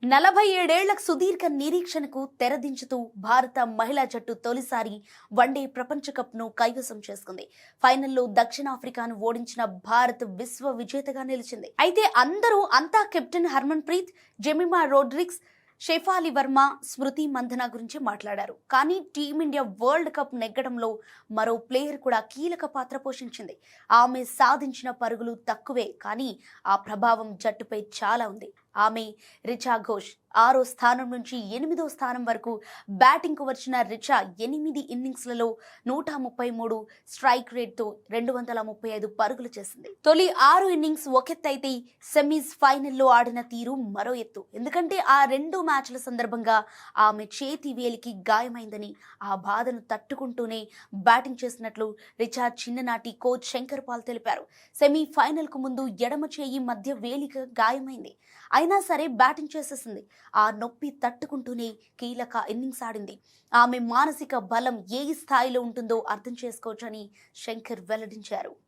47 సుదీర్ఘ నిరీక్షణకు తెరదించుతూ భారత మహిళా జట్టు తొలిసారి వన్డే ప్రపంచ కప్ను కైవసం చేసుకుంది. ఫైనల్లో దక్షిణాఫ్రికాను ఓడించిన భారత్ విశ్వ విజేతగా నిలిచింది. అయితే అంతా కెప్టెన్ హర్మన్ ప్రీత్, జెమిమా రోడ్రిగ్స్, షెఫాలి వర్మ, స్మృతి మంధన గురించి మాట్లాడారు. కానీ టీమిండియా వరల్డ్ కప్ నెగ్గడంలో మరో ప్లేయర్ కూడా కీలక పాత్ర పోషించింది. ఆమె సాధించిన పరుగులు తక్కువే, కానీ ఆ ప్రభావం జట్టుపై చాలా ఉంది. ఆమె రిచా ఘోష్. 6వ స్థానం నుంచి 8వ స్థానం వరకు బ్యాటింగ్కు వచ్చిన రిచా 8 ఇన్నింగ్స్లలో 133 స్ట్రైక్ రేట్తో 235 పరుగులు చేసింది. తొలి 6 ఇన్నింగ్స్ ఒకెత్తైతే సెమీస్ ఫైనల్లో ఆడిన తీరు మరో ఎత్తు. ఎందుకంటే ఆ 2 మ్యాచ్ల సందర్భంగా ఆమె చేతి వేలికి గాయమైందని, ఆ బాధను తట్టుకుంటూనే బ్యాటింగ్ చేసినట్లు రిచా చిన్ననాటి కోచ్ శంకర్ పాల్ తెలిపారు. సెమీ ఫైనల్కు ముందు ఎడమ చేయి మధ్య వేలికి గాయమైంది. అయినా సరే బ్యాటింగ్ చేసేసింది. ఆ నొప్పి తట్టుకుంటూనే కీలక ఇన్నింగ్స్ ఆడింది. ఆమె మానసిక బలం ఏ స్థాయిలో ఉంటుందో అర్థం చేసుకోవచ్చని శంకర్ వెల్లడించారు.